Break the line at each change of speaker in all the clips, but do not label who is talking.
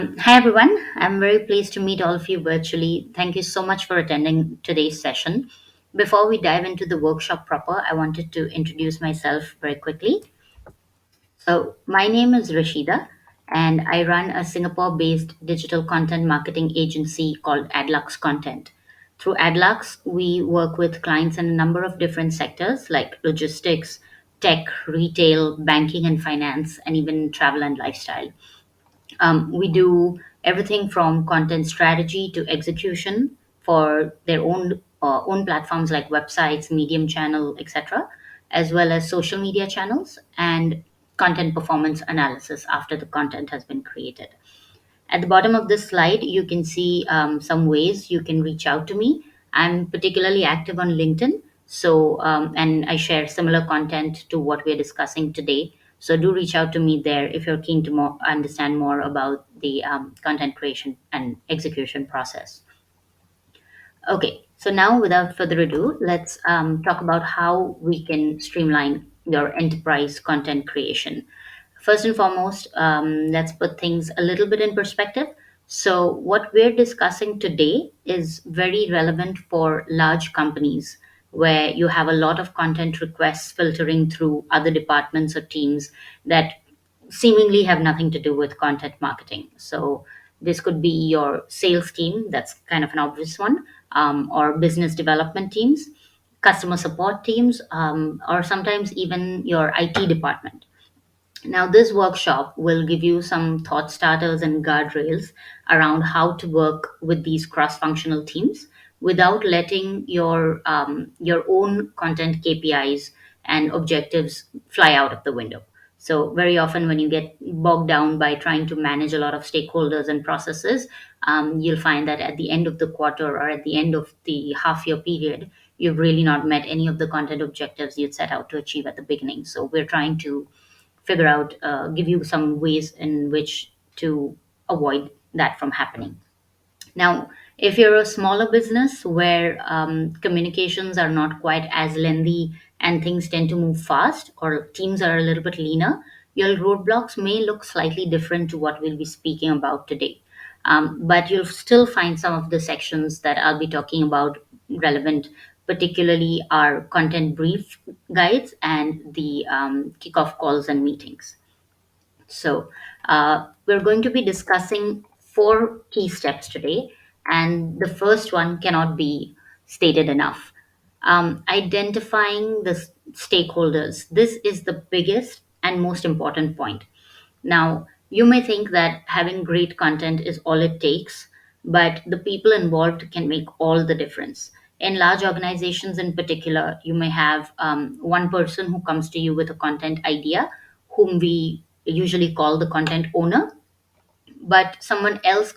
Hi, everyone. I'm very pleased to meet all of you virtually. Thank you so much for attending today's session. Before we dive into the workshop proper, I wanted to introduce myself very quickly. So, my name is Rashida, and I run a Singapore based digital content marketing agency called Adlux Content. Through Adlux, we work with clients in a number of different sectors like logistics, tech, retail, banking and finance, and even travel and lifestyle. We do everything from content strategy to execution for their own platforms like websites, Medium channel, etc., as well as social media channels and content performance analysis after the content has been created. At the bottom of this slide, you can see some ways you can reach out to me. I'm particularly active on LinkedIn, and I share similar content to what we're discussing today. So do reach out to me there if you're keen to understand more about the content creation and execution process. Okay, so now without further ado, let's talk about how we can streamline your enterprise content creation. First and foremost, let's put things a little bit in perspective. So, what we're discussing today is very relevant for large companies where you have a lot of content requests filtering through other departments or teams that seemingly have nothing to do with content marketing. So this could be your sales team, that's kind of an obvious one, or business development teams, customer support teams, or sometimes even your IT department. Now, this workshop will give you some thought starters and guardrails around how to work with these cross-functional teams without letting your own content KPIs and objectives fly out of the window. So, very often, when you get bogged down by trying to manage a lot of stakeholders and processes, you'll find that at the end of the quarter or at the end of the half year period, you've really not met any of the content objectives you'd set out to achieve at the beginning. So, we're trying to give you some ways in which to avoid that from happening. Now, if you're a smaller business where communications are not quite as lengthy and things tend to move fast or teams are a little bit leaner, your roadblocks may look slightly different to what we'll be speaking about today. But you'll still find some of the sections that I'll be talking about relevant, particularly our content brief guides and the kickoff calls and meetings. So, we're going to be discussing four key steps today, and the first one cannot be stated enough. Identifying the stakeholders. This is the biggest and most important point. Now, you may think that having great content is all it takes, but the people involved can make all the difference. In large organizations, in particular, you may have one person who comes to you with a content idea, whom we usually call the content owner, but someone else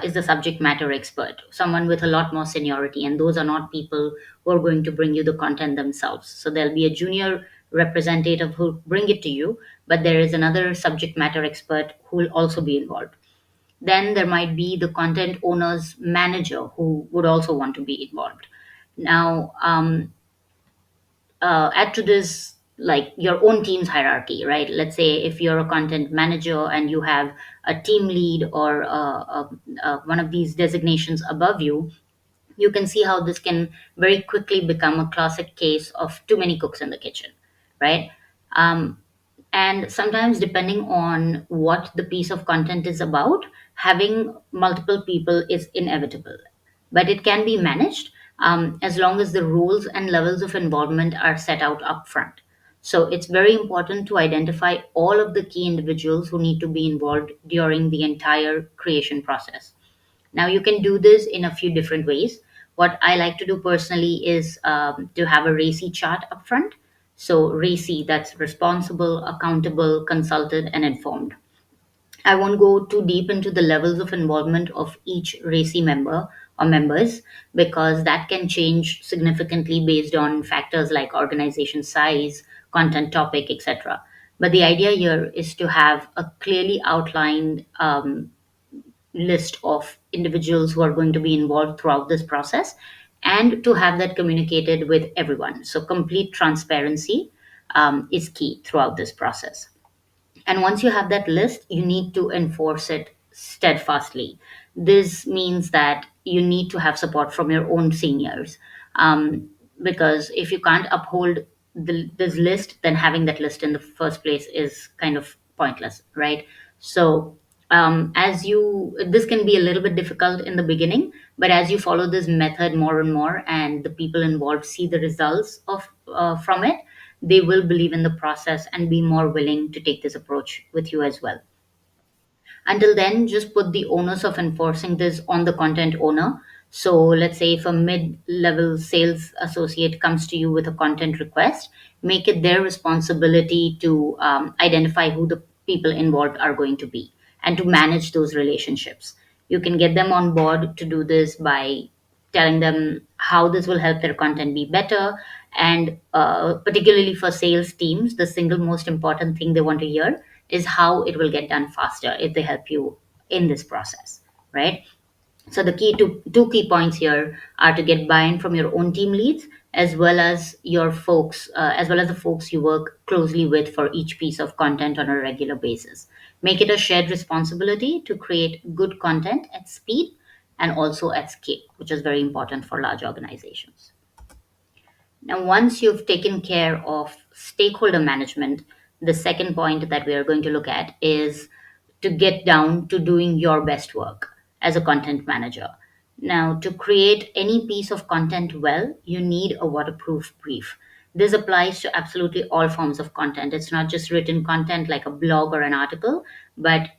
is the subject matter expert, someone with a lot more seniority, and those are not people who are going to bring you the content themselves. So there'll be a junior representative who bring it to you, but there is another subject matter expert who will also be involved. Then there might be the content owner's manager who would also want to be involved. Now, add to this like your own team's hierarchy, right? Let's say if you're a content manager and you have a team lead or one of these designations above you, you can see how this can very quickly become a classic case of too many cooks in the kitchen, right? Um, and sometimes, depending on what the piece of content is about, having multiple people is inevitable. But it can be managed as long as the rules and levels of involvement are set out upfront. So it's very important to identify all of the key individuals who need to be involved during the entire creation process. Now, you can do this in a few different ways. What I like to do personally is to have a RACI chart up front. So, RACI, that's responsible, accountable, consulted, and informed. I won't go too deep into the levels of involvement of each RACI member or members because that can change significantly based on factors like organization size, content topic, etc. But the idea here is to have a clearly outlined list of individuals who are going to be involved throughout this process and to have that communicated with everyone. So, complete transparency is key throughout this process. And once you have that list, you need to enforce it steadfastly. This means that you need to have support from your own seniors, um, because if you can't uphold this list, then having that list in the first place is kind of pointless, right? So as you this can be a little bit difficult in the beginning, but as you follow this method more and more, and the people involved see the results of from it, they will believe in the process and be more willing to take this approach with you as well. Until then, just put the onus of enforcing this on the content owner. So let's say if a mid-level sales associate comes to you with a content request, make it their responsibility to identify who the people involved are going to be and to manage those relationships. You can get them on board to do this by telling them how this will help their content be better. And particularly for sales teams, the single most important thing they want to hear is how it will get done faster if they help you in this process, right? So the two key points here are to get buy-in from your own team leads, as well as your folks, as well as the folks you work closely with for each piece of content on a regular basis. Make it a shared responsibility to create good content at speed and also at scale, which is very important for large organizations. Now, once you've taken care of stakeholder management, the second point that we are going to look at is to get down to doing your best work as a content manager. Now, to create any piece of content well, you need a waterproof brief. This applies to absolutely all forms of content. It's not just written content like a blog or an article, but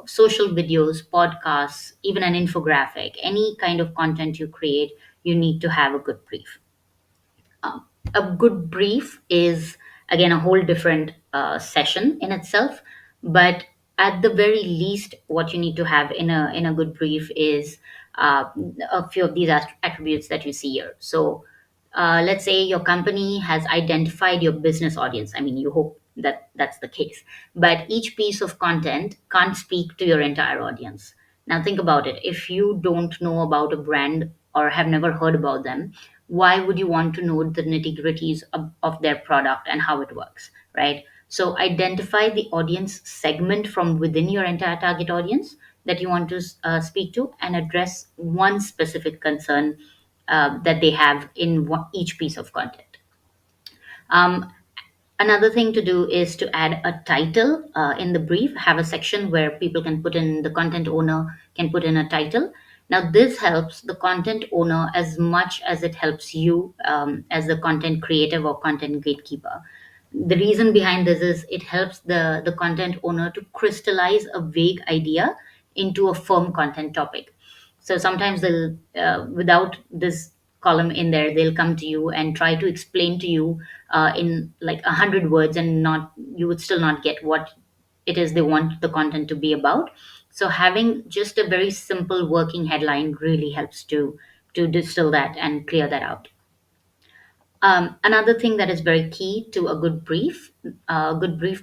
social videos, podcasts, even an infographic, any kind of content you create, you need to have a good brief. A good brief is again a whole different session in itself, but at the very least what you need to have in a good brief is uh, a few of these attributes that you see here. So let's say your company has identified your business audience. I mean, you hope that that's the case, but each piece of content can't speak to your entire audience. Now think about it. If you don't know about a brand or have never heard about them, why would you want to know the nitty gritties of their product and how it works, right? So identify the audience segment from within your entire target audience that you want to speak to, and address one specific concern that they have in each piece of content. Um, Another thing to do is to add a title in the brief, have a section where people can put in, the content owner can put in a title. Now, this helps the content owner as much as it helps you as the content creative or content gatekeeper. The reason behind this is it helps the content owner to crystallize a vague idea into a firm content topic. So sometimes they'll, without this column in there, they'll come to you and try to explain to you in like 100 words, and not you would still not get what it is they want the content to be about. So having just a very simple working headline really helps to distill that and clear that out. Another thing that is very key to a good brief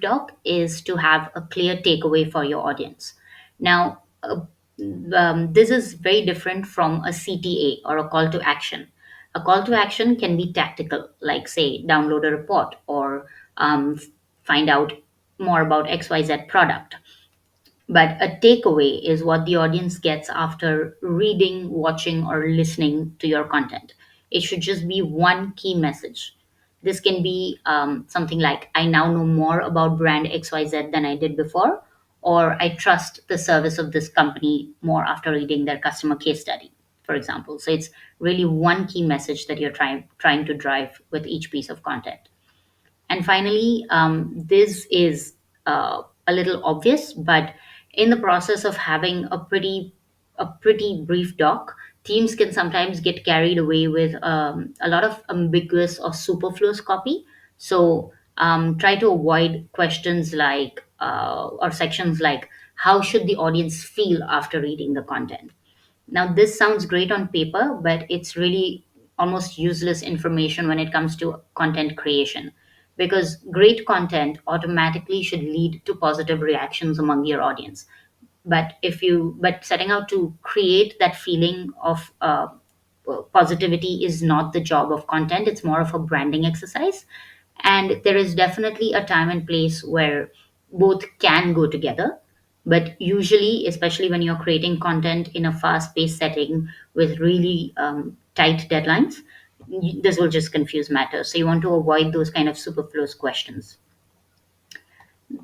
doc, is to have a clear takeaway for your audience. Now, this is very different from a CTA or a call to action. A call to action can be tactical, like say, download a report or find out more about XYZ product. But a takeaway is what the audience gets after reading, watching, or listening to your content. It should just be one key message. This can be something like, I now know more about brand XYZ than I did before, or I trust the service of this company more after reading their customer case study, for example. So it's really one key message that you're trying to drive with each piece of content. And finally, this is a little obvious, but in the process of having a pretty brief doc, teams can sometimes get carried away with a lot of ambiguous or superfluous copy. So try to avoid questions like or sections like, how should the audience feel after reading the content? Now, this sounds great on paper, but it's really almost useless information when it comes to content creation, because great content automatically should lead to positive reactions among your audience. But setting out to create that feeling of positivity is not the job of content. It's more of a branding exercise. And there is definitely a time and place where both can go together. But usually, especially when you're creating content in a fast paced setting with really tight deadlines, this will just confuse matters. So you want to avoid those kind of superfluous questions.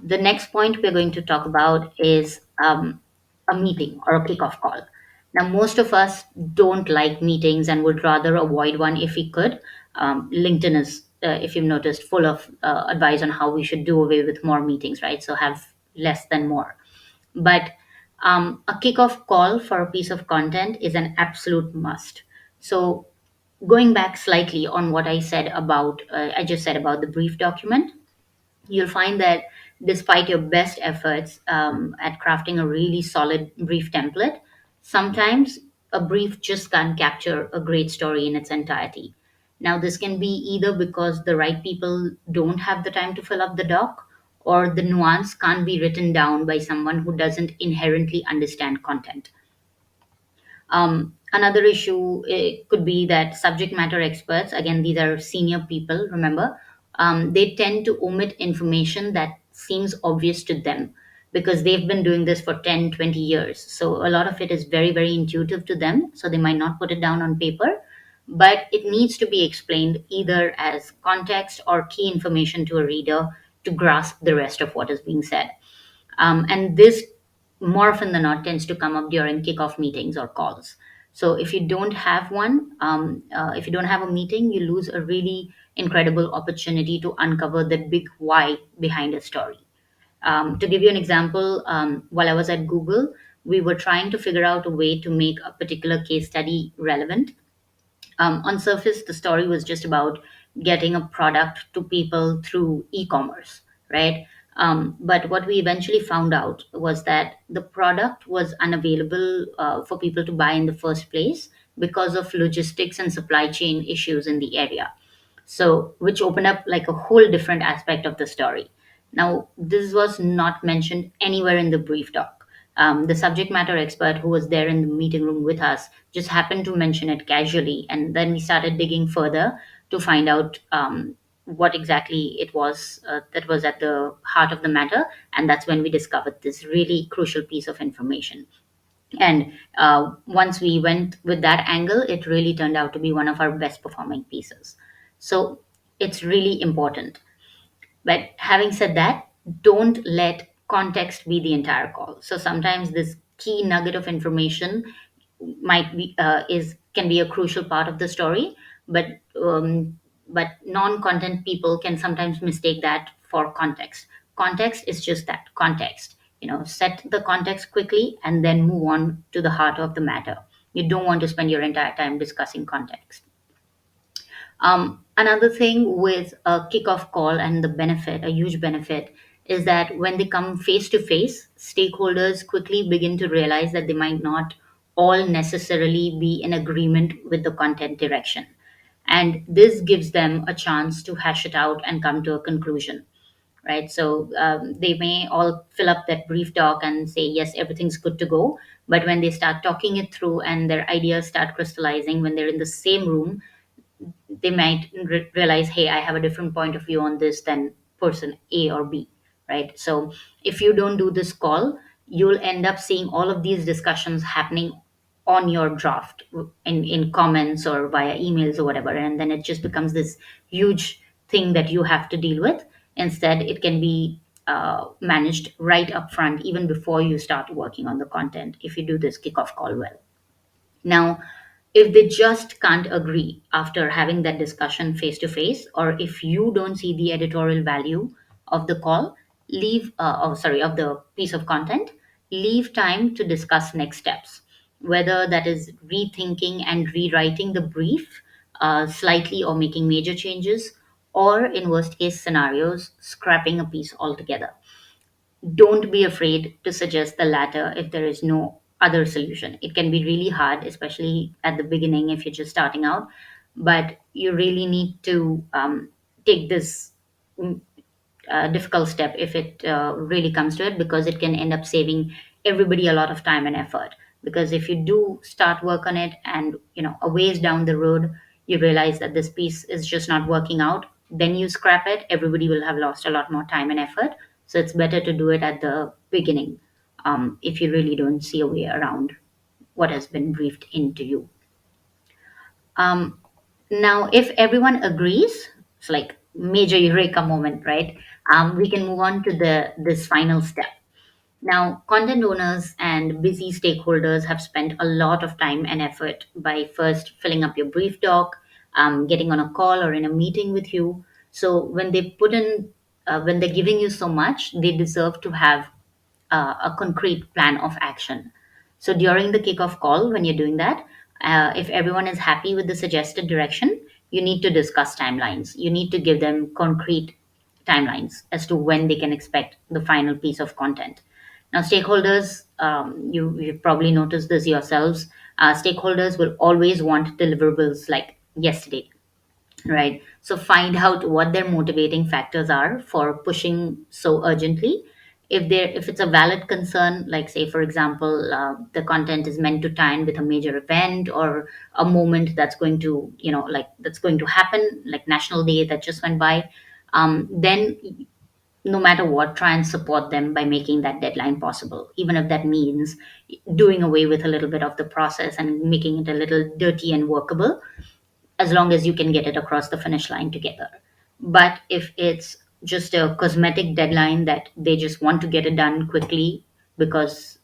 The next point we're going to talk about is a meeting or a kickoff call. Now, most of us don't like meetings and would rather avoid one if we could. LinkedIn is, if you've noticed, full of advice on how we should do away with more meetings, right? So have less than more. But a kickoff call for a piece of content is an absolute must. So going back slightly on what I just said about the brief document, you'll find that despite your best efforts at crafting a really solid brief template, sometimes a brief just can't capture a great story in its entirety. Now, this can be either because the right people don't have the time to fill up the doc, or the nuance can't be written down by someone who doesn't inherently understand content. Another issue could be that subject matter experts, again, these are senior people, remember, they tend to omit information that seems obvious to them because they've been doing this for 10, 20 years. So a lot of it is very, very intuitive to them. So they might not put it down on paper, but it needs to be explained either as context or key information to a reader to grasp the rest of what is being said. And this, more often than not, tends to come up during kickoff meetings or calls. So if you don't have one, if you don't have a meeting, you lose a really incredible opportunity to uncover the big why behind a story. To give you an example, while I was at Google, we were trying to figure out a way to make a particular case study relevant. On surface, the story was just about getting a product to people through e-commerce, right? But what we eventually found out was that the product was unavailable for people to buy in the first place because of logistics and supply chain issues in the area. So which opened up like a whole different aspect of the story. Now, this was not mentioned anywhere in the brief doc. The subject matter expert who was there in the meeting room with us just happened to mention it casually, and then we started digging further to find out what exactly it was that was at the heart of the matter, and that's when we discovered this really crucial piece of information. And once we went with that angle, it really turned out to be one of our best performing pieces. So it's really important. But having said that, don't let context be the entire call. So sometimes this key nugget of information might be is can be a crucial part of the story, but non-content people can sometimes mistake that for context. Context is just that, context. Set the context quickly and then move on to the heart of the matter. You don't want to spend your entire time discussing context. Another thing with a kickoff call and the benefit, a huge benefit, is that when they come face to face, stakeholders quickly begin to realize that they might not all necessarily be in agreement with the content direction. And this gives them a chance to hash it out and come to a conclusion, right? So they may all fill up that brief doc and say, yes, everything's good to go. But when they start talking it through and their ideas start crystallizing, when they're in the same room, they might realize, hey, I have a different point of view on this than person A or B, right? So if you don't do this call, you'll end up seeing all of these discussions happening on your draft in comments or via emails or whatever, and then it just becomes this huge thing that you have to deal with. Instead, it can be managed right up front, even before you start working on the content, if you do this kickoff call well. Now, if they just can't agree after having that discussion face to face, or if you don't see the editorial value of the call, of the piece of content, leave time to discuss next steps, whether that is rethinking and rewriting the brief slightly or making major changes, or in worst case scenarios, scrapping a piece altogether. Don't be afraid to suggest the latter if there is no other solution. It can be really hard, especially at the beginning if you're just starting out, but you really need to take this mm, difficult step if it really comes to it, because it can end up saving everybody a lot of time and effort. Because if you do start work on it and a ways down the road you realize that this piece is just not working out, then you scrap it, everybody will have lost a lot more time and effort. So it's better to do it at the beginning. if you really don't see a way around what has been briefed into you. Um, Now, if everyone agrees, it's like major eureka moment, right? We can move on to the this final step. Now, content owners and busy stakeholders have spent a lot of time and effort by first filling up your brief doc, getting on a call or in a meeting with you. So when they're giving you so much, they deserve to have a concrete plan of action. So during the kickoff call, when you're doing that, if everyone is happy with the suggested direction, you need to discuss timelines. You need to give them concrete timelines as to when they can expect the final piece of content. Now, stakeholders, you've probably noticed this yourselves. Stakeholders will always want deliverables like yesterday, right? So find out what their motivating factors are for pushing so urgently. If it's a valid concern, like say for example, the content is meant to tie in with a major event or a moment that's going to, like that's going to happen, like National Day that just went by, then no matter what, try and support them by making that deadline possible, even if that means doing away with a little bit of the process and making it a little dirty and workable, as long as you can get it across the finish line together. But if it's just a cosmetic deadline that they just want to get it done quickly because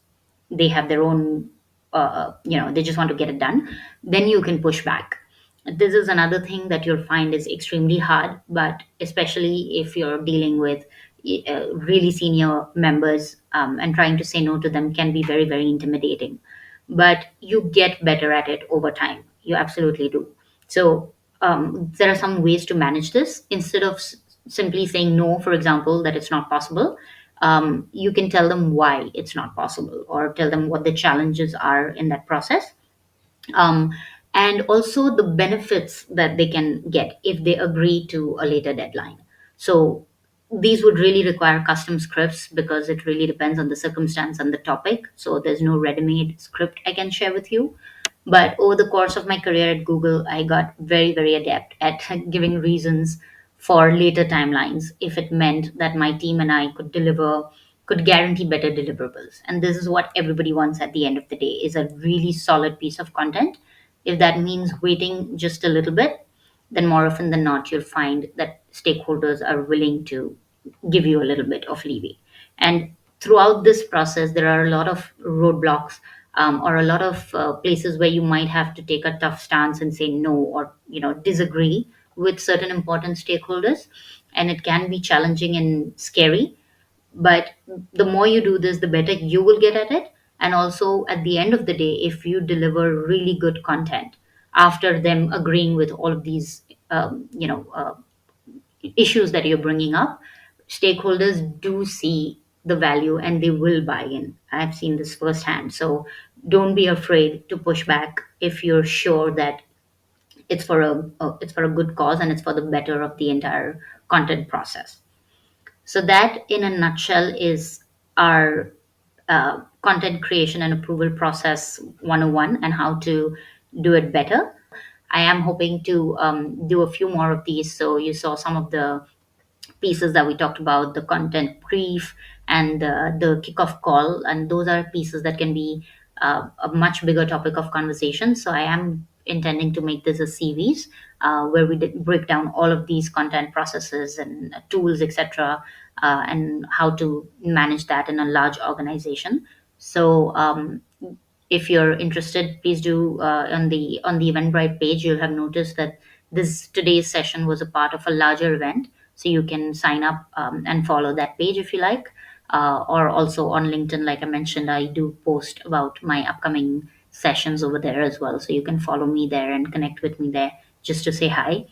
they have their own, they just want to get it done, then you can push back. This is another thing that you'll find is extremely hard, but especially if you're dealing with really senior members, and trying to say no to them can be very, very intimidating. But you get better at it over time. You absolutely do. So there are some ways to manage this. Instead of simply saying no, for example, that it's not possible, you can tell them why it's not possible or tell them what the challenges are in that process, um, and also the benefits that they can get if they agree to a later deadline. So these would really require custom scripts because it really depends on the circumstance and the topic. So there's no ready-made script I can share with you. But over the course of my career at Google, I got very, very adept at giving reasons for later timelines if it meant that my team and I could guarantee better deliverables. And this is what everybody wants at the end of the day, is a really solid piece of content. If that means waiting just a little bit, then more often than not, you'll find that stakeholders are willing to give you a little bit of leeway. And throughout this process, there are a lot of roadblocks, or a lot of places where you might have to take a tough stance and say no, or disagree with certain important stakeholders, and it can be challenging and scary. But the more you do this, the better you will get at it. And also at the end of the day, if you deliver really good content after them agreeing with all of these issues that you're bringing up, stakeholders do see the value and they will buy in. I've seen this firsthand. So don't be afraid to push back if you're sure that it's for a good cause and it's for the better of the entire content process. So that, in a nutshell, is our content creation and approval process 101 and how to do it better. I am hoping to do a few more of these. So you saw some of the pieces that we talked about, the content brief and the kickoff call, and those are pieces that can be a much bigger topic of conversation. So I am intending to make this a series where we break down all of these content processes and tools, etc., and how to manage that in a large organization. So if you're interested, please do, on the Eventbrite page. You'll have noticed that this today's session was a part of a larger event, so you can sign up and follow that page if you like, or also on LinkedIn. Like I mentioned, I do post about my upcoming sessions over there as well, so you can follow me there and connect with me there just to say hi.